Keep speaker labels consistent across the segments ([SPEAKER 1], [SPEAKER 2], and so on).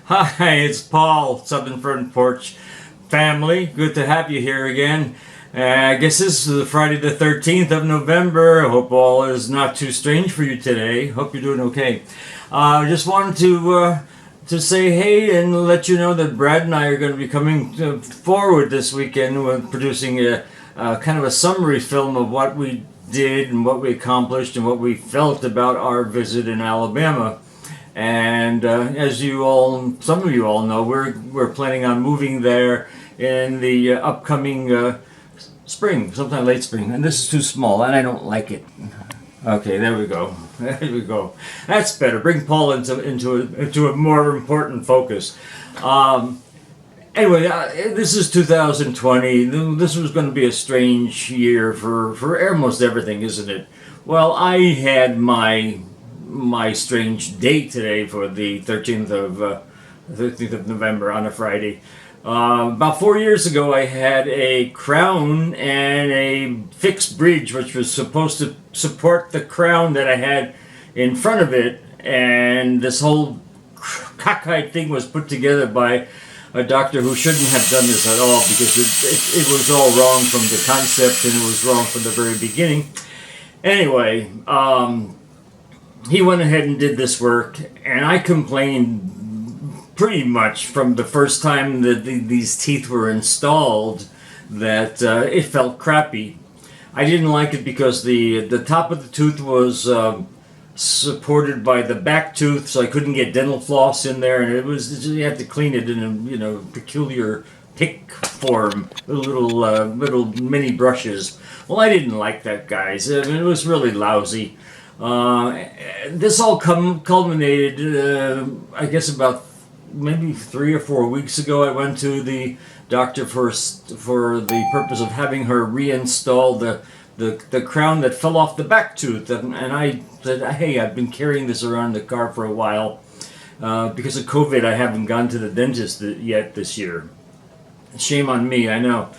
[SPEAKER 1] Hi, it's Paul, Southern Front Porch family. Good to have you here again. I guess this is the Friday the 13th of November. I hope all is not too strange for you today. Hope you're doing okay. I just wanted to say hey and let you know that Brad and I are going to be coming forward this weekend with producing a kind of a summary film of what we did and what we accomplished and what we felt about our visit in Alabama. And as some of you all know, we're planning on moving there in the upcoming spring, sometime late spring. And this is too small, and I don't like it. Okay, there we go. There we go. That's better. Bring Paul into a more important focus. Anyway, this is 2020. This was going to be a strange year for almost everything, isn't it? Well, I had my strange date today for the 13th of November on a Friday. About 4 years ago, I had a crown and a fixed bridge, which was supposed to support the crown that I had in front of it, and this whole cockeyed thing was put together by a doctor who shouldn't have done this at all, because it was all wrong from the concept and it was wrong from the very beginning. Anyway, he went ahead and did this work, and I complained pretty much from the first time that these teeth were installed that it felt crappy. I didn't like it because the top of the tooth was supported by the back tooth, so I couldn't get dental floss in there, and you had to clean it in a peculiar pick form, little mini brushes. Well, I didn't like that, guys. I mean, it was really lousy. This all culminated, I guess, about maybe 3 or 4 weeks ago. I went to the doctor for the purpose of having her reinstall the crown that fell off the back tooth, and I said, hey, I've been carrying this around the car for a while. Because of COVID, I haven't gone to the dentist yet this year. Shame on me, I know.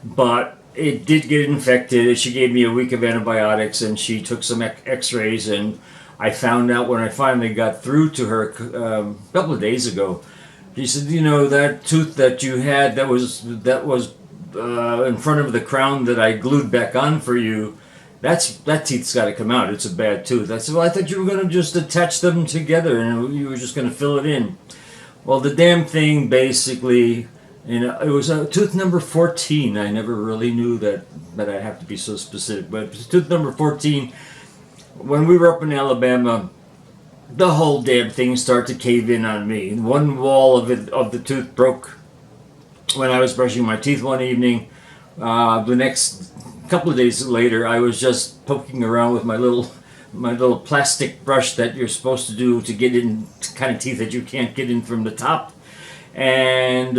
[SPEAKER 1] But it did get infected. She gave me a week of antibiotics, and she took some x-rays, and I found out when I finally got through to her a couple of days ago. She said, that tooth that you had that was in front of the crown that I glued back on for you, that teeth's got to come out. It's a bad tooth. I said, well, I thought you were going to just attach them together and you were just going to fill it in. Well, the damn thing basically... it was tooth number 14. I never really knew that I have to be so specific. But tooth number 14, when we were up in Alabama, the whole damn thing started to cave in on me. One wall of the tooth broke when I was brushing my teeth one evening. The next couple of days later, I was just poking around with my little plastic brush that you're supposed to do to get in kind of teeth that you can't get in from the top. And...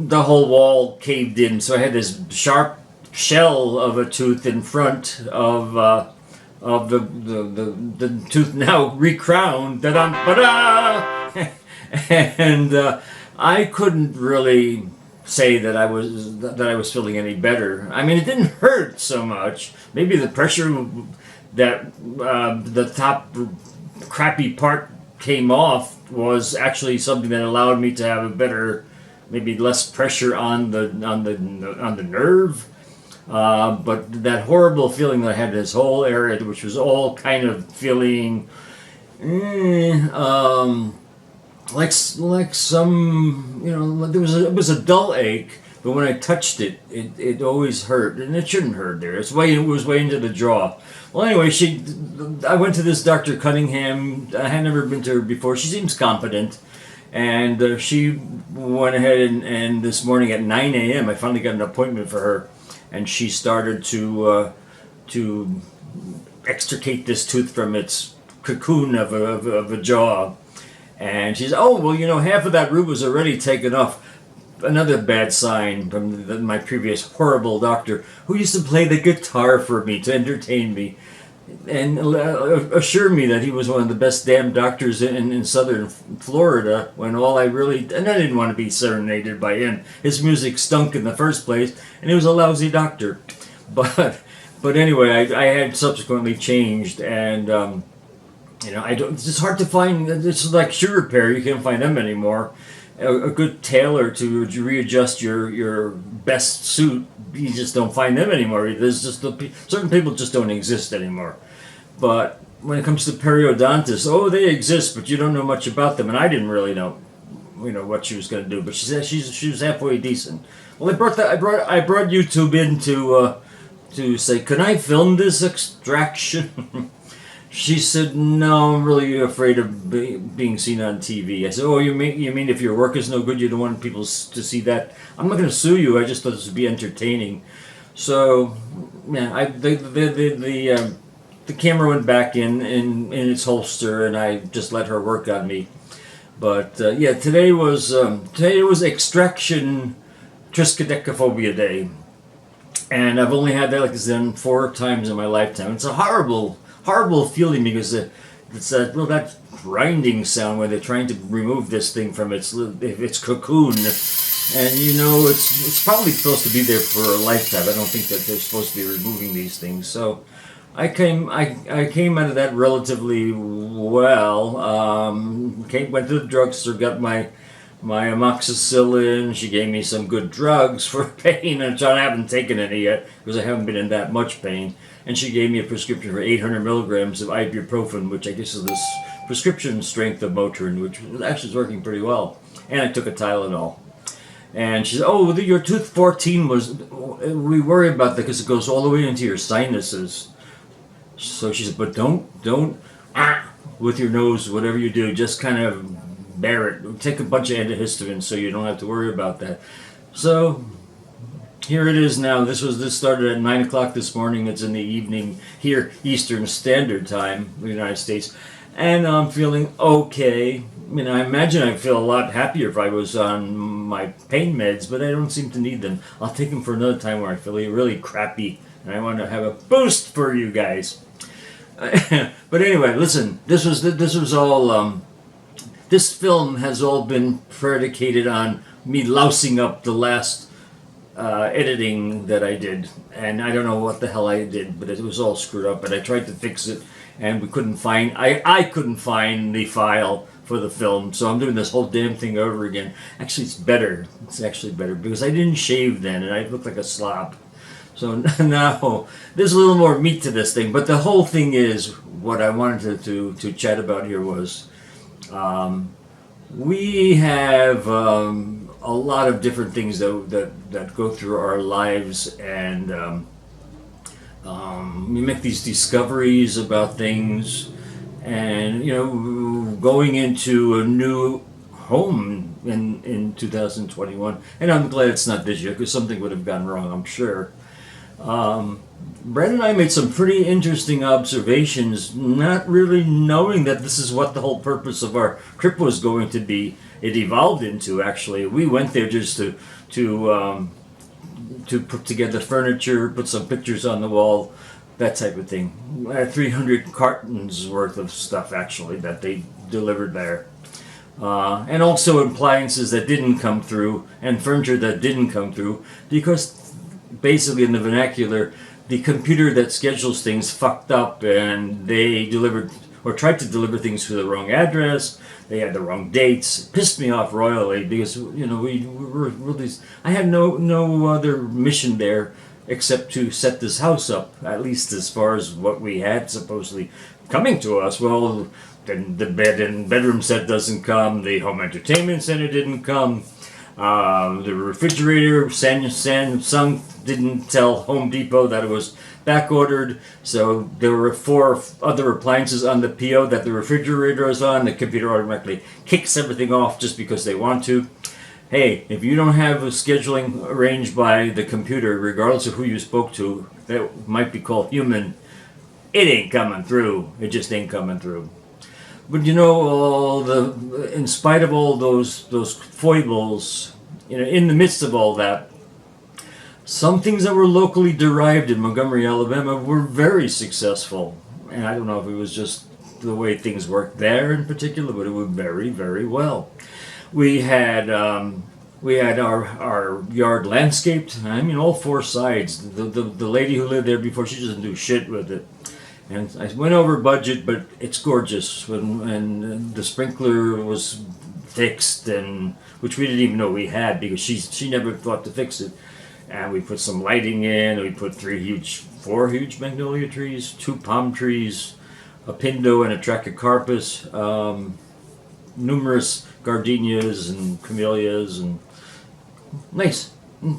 [SPEAKER 1] the whole wall caved in, so I had this sharp shell of a tooth in front of the tooth now recrowned. Ta-da! And I couldn't really say that I was feeling any better. I mean, it didn't hurt so much. Maybe the pressure that the top crappy part came off was actually something that allowed me to have a better, maybe less pressure on the nerve, but that horrible feeling that I had in this whole area, which was all kind of feeling like some, it was a dull ache, but when I touched it, it always hurt, and it shouldn't hurt there. It was way into the jaw. Well, anyway, I went to this Dr. Cunningham. I had never been to her before. She seems competent. And she went ahead and this morning at 9 a.m. I finally got an appointment for her, and she started to extricate this tooth from its cocoon of a jaw. And she said, oh, well, half of that root was already taken off. Another bad sign from my previous horrible doctor, who used to play the guitar for me to entertain me, and assure me that he was one of the best damn doctors in southern Florida, when all I didn't want to be serenaded by him. His music stunk in the first place, and he was a lousy doctor. But anyway, I had subsequently changed, and You know, I don't. It's just hard to find. It's like shoe repair. You can't find them anymore. A good tailor to readjust your best suit. You just don't find them anymore. There's just certain people just don't exist anymore. But when it comes to periodontists, oh, they exist, but you don't know much about them. And I didn't really know, what she was going to do. But she said she was halfway decent. Well, I brought YouTube in to say, can I film this extraction? She said, no, I'm really afraid of being seen on TV. I said, oh, you mean if your work is no good, you don't want people to see that? I'm not going to sue you. I just thought this would be entertaining. So, yeah, the camera went back in its holster, and I just let her work on me. But yeah, today was extraction triskaidekaphobia day, and I've only had that, like I said, 4 times in my lifetime. It's a horrible feeling because it's that grinding sound when they're trying to remove this thing from its cocoon, and it's probably supposed to be there for a lifetime. I don't think that they're supposed to be removing these things. So I came out of that relatively well. Went to the drugstore, got my amoxicillin. She gave me some good drugs for pain, and I haven't taken any yet because I haven't been in that much pain. And she gave me a prescription for 800 milligrams of ibuprofen, which I guess is this prescription strength of Motrin, which actually is working pretty well. And I took a Tylenol. And she said, oh, your tooth 14 we worry about that because it goes all the way into your sinuses. So she said, but don't with your nose, whatever you do, just kind of bear it. Take a bunch of antihistamines so you don't have to worry about that. So here it is now. This started at 9 o'clock this morning. It's in the evening here, Eastern Standard Time, in the United States. And I'm feeling okay. I imagine I'd feel a lot happier if I was on my pain meds, but I don't seem to need them. I'll take them for another time where I feel really crappy, and I want to have a boost for you guys. But anyway, listen. This was all. This film has all been predicated on me lousing up the last editing that I did, and I don't know what the hell I did, but it was all screwed up. But I tried to fix it, and we couldn't find. I couldn't find the file for the film, so I'm doing this whole damn thing over again. Actually, it's better. It's actually better because I didn't shave then, and I looked like a slob. So now there's a little more meat to this thing, but the whole thing is what I wanted to chat about here was we have a lot of different things that go through our lives, and we make these discoveries about things, and going into a new home in 2021, and I'm glad it's not this year because something would have gone wrong, I'm sure. Brad and I made some pretty interesting observations, not really knowing that this is what the whole purpose of our trip was going to be. It evolved into, actually. We went there just to put together furniture, put some pictures on the wall, that type of thing. 300 cartons worth of stuff, actually, that they delivered there. And also appliances that didn't come through, and furniture that didn't come through, because basically in the vernacular, the computer that schedules things fucked up, and they delivered or tried to deliver things to the wrong address. They had the wrong dates. It pissed me off royally because we were really. I had no other mission there except to set this house up, at least as far as what we had supposedly coming to us. Well, then the bed and bedroom set doesn't come. The home entertainment center didn't come. The refrigerator, Samsung didn't tell Home Depot that it was back ordered, so there were 4 other appliances on the PO that the refrigerator is on. The computer automatically kicks everything off just because they want to. Hey, if you don't have a scheduling arranged by the computer, regardless of who you spoke to, that might be called human, it ain't coming through. It just ain't coming through. But in spite of all those foibles, in the midst of all that, some things that were locally derived in Montgomery, Alabama, were very successful. And I don't know if it was just the way things worked there in particular, but it went very, very well. We had our yard landscaped. I mean, all 4 sides. The lady who lived there before, she doesn't do shit with it. And I went over budget, but it's gorgeous. And the sprinkler was fixed, and which we didn't even know we had because she never thought to fix it. And we put some lighting in. And we put four huge magnolia trees, 2 palm trees, a pindo and a trachycarpus, numerous gardenias and camellias, and nice,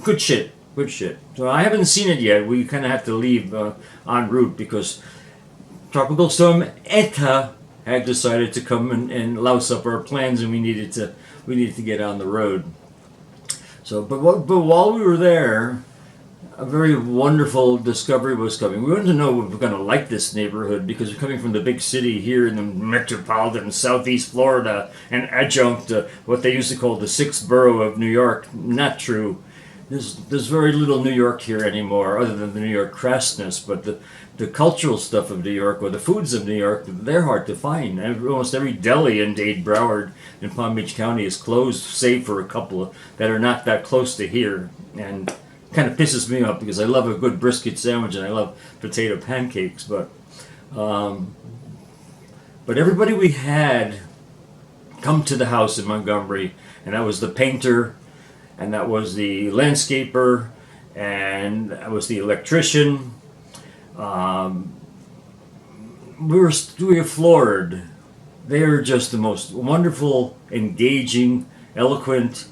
[SPEAKER 1] good shit. Good shit. So I haven't seen it yet. We kind of have to leave en route because Tropical Storm Eta had decided to come and louse up our plans, and we needed to get on the road. So, but while we were there, a very wonderful discovery was coming. We wanted to know if we're going to like this neighborhood because we're coming from the big city here in the metropolitan southeast Florida and adjunct to what they used to call the 6th borough of New York. Not true. There's very little New York here anymore, other than the New York crassness. But the cultural stuff of New York, or the foods of New York, they're hard to find. Almost every deli in Dade, Broward, and Palm Beach County is closed, save for a couple that are not that close to here. And kind of pisses me off because I love a good brisket sandwich and I love potato pancakes. But everybody we had come to the house in Montgomery, and that was the painter, and that was the landscaper, and that was the electrician. We were floored. They are just the most wonderful, engaging, eloquent,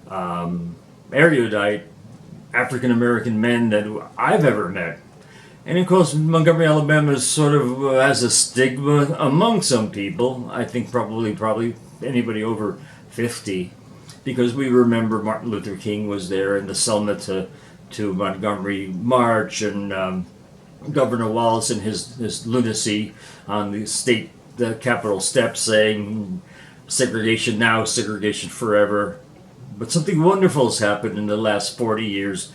[SPEAKER 1] erudite African American men that I've ever met. And of course, Montgomery, Alabama is sort of has a stigma among some people. I think probably anybody over 50. Because we remember Martin Luther King was there in the Selma to Montgomery March, and Governor Wallace and his lunacy on the Capitol steps saying segregation now, segregation forever. But something wonderful has happened in the last 40 years.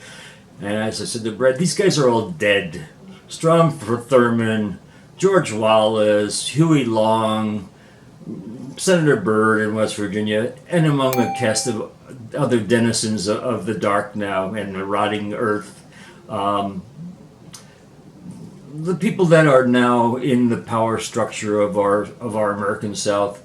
[SPEAKER 1] And as I said to Brad, these guys are all dead. Strom Thurmond, George Wallace, Huey Long, Senator Byrd in West Virginia, and among a cast of other denizens of the dark now and the rotting earth. The people that are now in the power structure of our American South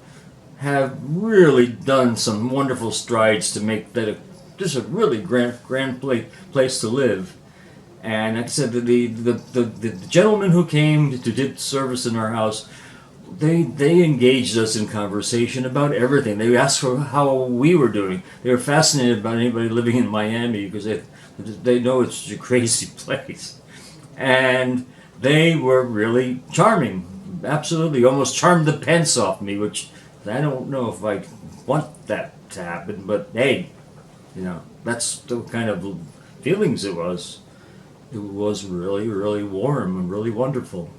[SPEAKER 1] have really done some wonderful strides to make that just a really grand place to live. And like I said, the gentleman who came to did service in our house, they engaged us in conversation about everything. They asked for how we were doing. They were fascinated about anybody living in Miami because they know it's such a crazy place. And they were really charming. Absolutely, almost charmed the pants off me, which I don't know if I want that to happen, but hey, that's the kind of feelings it was. It was really, really warm and really wonderful.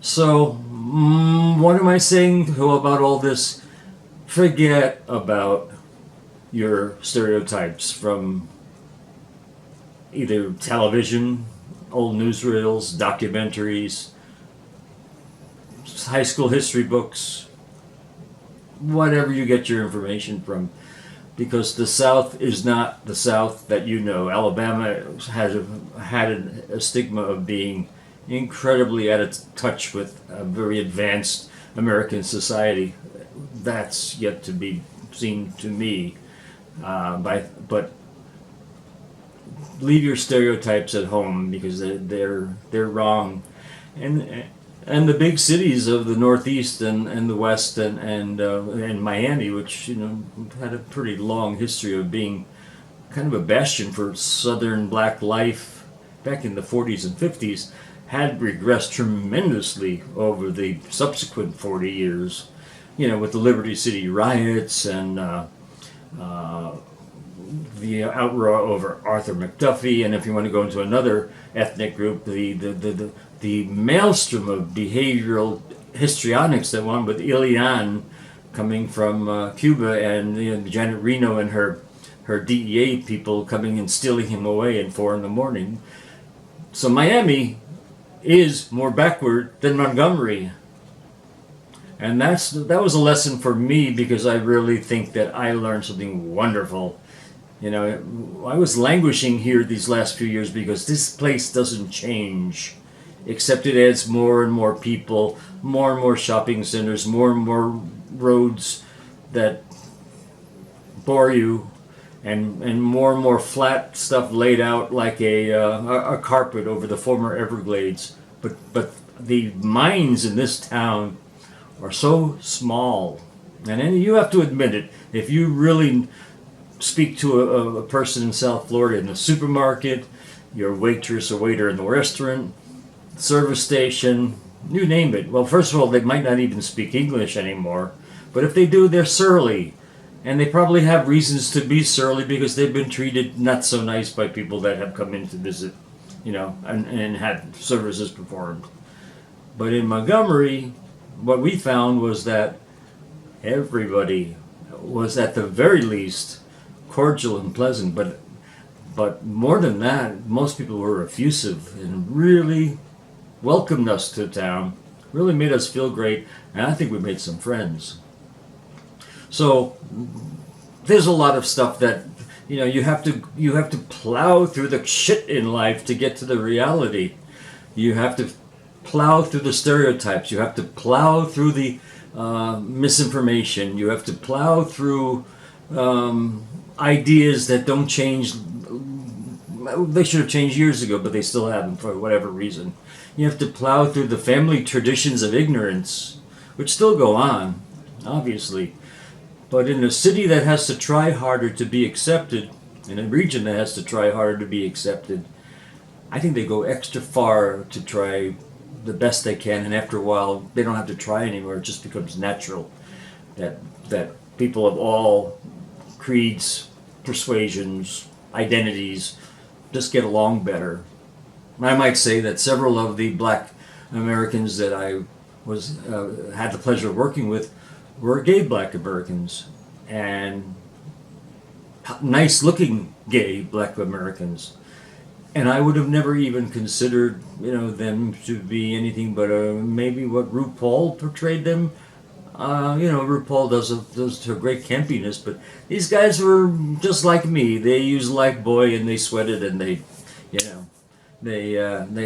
[SPEAKER 1] So, what am I saying about all this? Forget about your stereotypes from either television, old newsreels, documentaries, high school history books, whatever you get your information from, because the South is not the South that you know. Alabama had a stigma of being incredibly out of touch with a very advanced American society. That's yet to be seen to me. But leave your stereotypes at home because they're wrong. And the big cities of the Northeast and the West and Miami, which had a pretty long history of being kind of a bastion for Southern black life back in the 40s and 50s, had regressed tremendously over the subsequent 40 years. With the Liberty City riots and the outroar over Arthur McDuffie, and if you want to go into another ethnic group, the maelstrom of behavioral histrionics that went with Ilian coming from Cuba, and Janet Reno and her DEA people coming and stealing him away at 4 a.m. So Miami is more backward than Montgomery. And that was a lesson for me because I really think that I learned something wonderful. I was languishing here these last few years because this place doesn't change. except it adds more and more people, more and more shopping centers, more and more roads that bore you, and more flat stuff laid out like a carpet over the former Everglades. But the mines in this town are so small, and then you have to admit it. If you really speak to a person in South Florida in the supermarket, your waitress or waiter in the restaurant, service station, you name it. Well, first of all, they might not even speak English anymore, but if they do, they're surly. And they probably have reasons to be surly because they've been treated not so nice by people that have come in to visit, and had services performed. But in Montgomery, what we found was that everybody was at the very least cordial and pleasant, but more than that, most people were effusive and really welcomed us to town, really made us feel great, and I think we made some friends. So there's a lot of stuff that you have to plow through the shit in life to get to the reality. You have to plow through the stereotypes. You have to plow through the misinformation. You have to plow through ideas that don't change. They should have changed years ago, but they still haven't for whatever reason. You have to plow through the family traditions of ignorance, which still go on, obviously. But in a city that has to try harder to be accepted, in a region that has to try harder to be accepted, I think they go extra far to try the best they can, and after a while, they don't have to try anymore. It just becomes natural that people of all creeds, persuasions, identities just get along better. I might say that several of the black Americans that I had the pleasure of working with were gay black Americans, and nice looking gay black Americans. And I would have never even considered, them to be anything but maybe what RuPaul portrayed them. RuPaul does a great campiness, but these guys were just like me. They used Lifebuoy and they sweated and they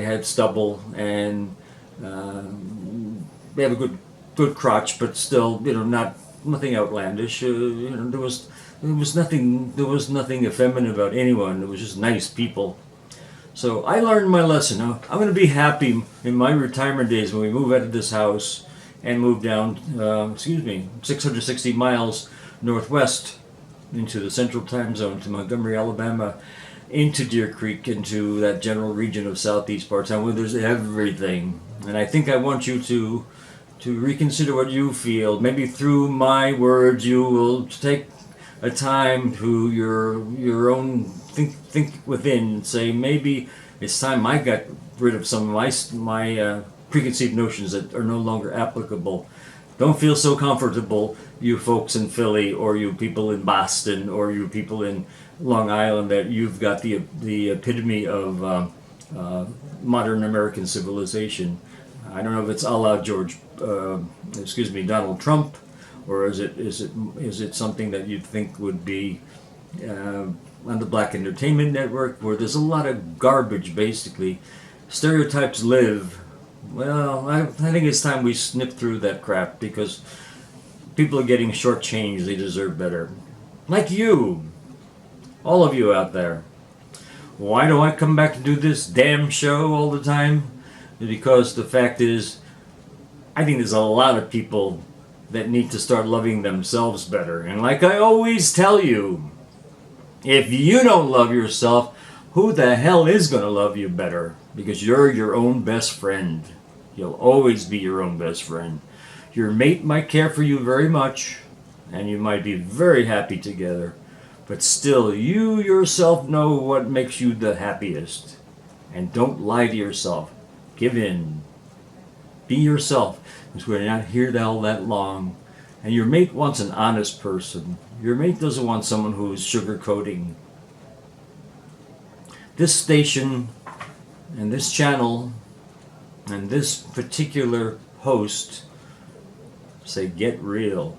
[SPEAKER 1] had stubble and they have a good crotch, but still, nothing outlandish. There was nothing effeminate about anyone. It was just nice people. So I learned my lesson. I'm going to be happy in my retirement days when we move out of this house and move down, 660 miles northwest into the central time zone to Montgomery, Alabama, into Deer Creek, into that general region of southeast part of town where there's everything. And I think I want you to reconsider what you feel. Maybe through my words you will take a time to your own think within and say, maybe it's time I got rid of some of my preconceived notions that are no longer applicable. Don't feel so comfortable, you folks in Philly, or you people in Boston, or you people in Long Island, that you've got the epitome of modern American civilization. I don't know if it's a la Donald Trump, or is it something that you think would be on the Black Entertainment Network, where there's a lot of garbage, basically. Stereotypes live. Well, I think it's time we snip through that crap, because people are getting shortchanged. They deserve better. Like you. All of you out there. Why do I come back to do this damn show all the time? Because the fact is, I think there's a lot of people that need to start loving themselves better. And like I always tell you, if you don't love yourself, who the hell is going to love you better? Because you're your own best friend. You'll always be your own best friend. Your mate might care for you very much, and you might be very happy together. But still, you yourself know what makes you the happiest. And don't lie to yourself. Give in. Be yourself. Because we're not here all that long. And your mate wants an honest person. Your mate doesn't want someone who is sugarcoating. This station and this channel and this particular host say, get real.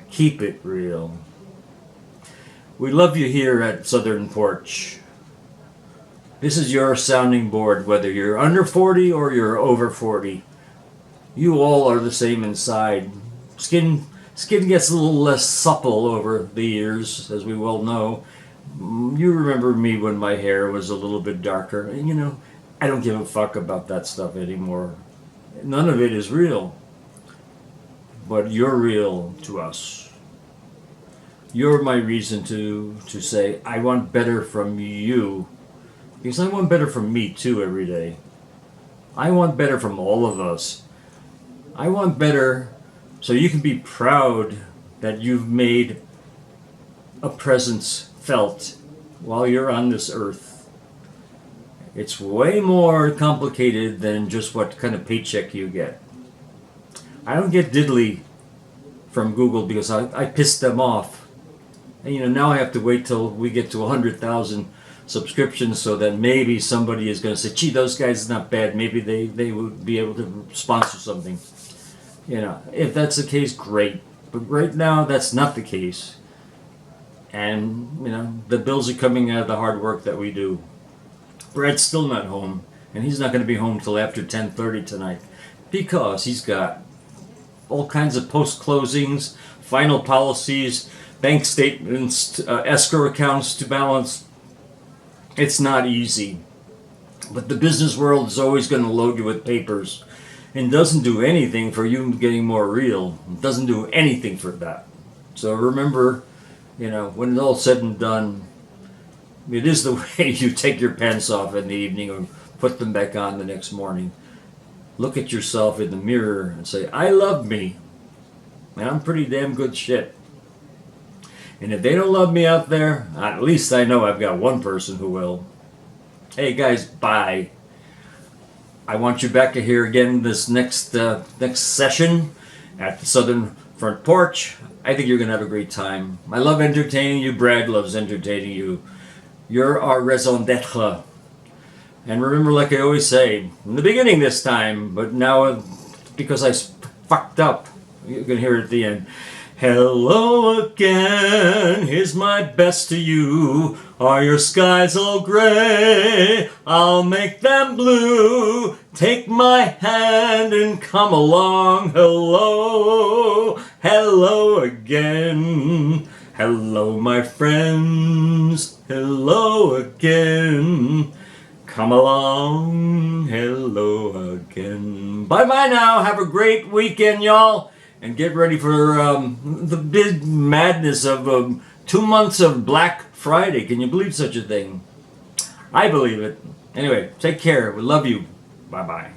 [SPEAKER 1] Keep it real. We love you here at Southern Porch. This is your sounding board, whether you're under 40 or you're over 40. You all are the same inside. Skin gets a little less supple over the years, as we well know. You remember me when my hair was a little bit darker. And, you know, I don't give a fuck about that stuff anymore. None of it is real. But you're real to us. You're my reason to say, I want better from you. Because I want better from me too every day. I want better from all of us. I want better so you can be proud that you've made a presence felt while you're on this earth. It's way more complicated than just what kind of paycheck you get. I don't get diddly from Google because I pissed them off. And you know, now I have to wait till we get to 100,000 subscriptions so that maybe somebody is going to say, gee, those guys are not bad. Maybe they would be able to sponsor something. You know, if that's the case, great. But right now, that's not the case. And, you know, the bills are coming out of the hard work that we do. Brad's still not home. And he's not going to be home till after 10:30 tonight. Because he's got all kinds of post-closings, final policies, bank statements, escrow accounts to balance. It's not easy. But the business world is always going to load you with papers and doesn't do anything for you getting more real. It doesn't do anything for that. So remember, you know, when it's all said and done, it is the way you take your pants off in the evening or put them back on the next morning. Look at yourself in the mirror and say, I love me. And I'm pretty damn good shit. And if they don't love me out there, at least I know I've got one person who will. Hey guys, bye. I want you back here again this next session at the Southern Front Porch. I think you're going to have a great time. I love entertaining you. Brad loves entertaining you. You're our raison d'etre. And remember, like I always say, in the beginning this time, but now because I fucked up, you can hear it at the end. Hello again, here's my best to you. Are your skies all gray? I'll make them blue. Take my hand and come along. Hello, hello again. Hello, my friends. Hello again. Come along. Hello again. Bye-bye now. Have a great weekend, y'all. And get ready for the big madness of 2 months of Black Friday. Can you believe such a thing? I believe it. Anyway, take care. We love you. Bye-bye.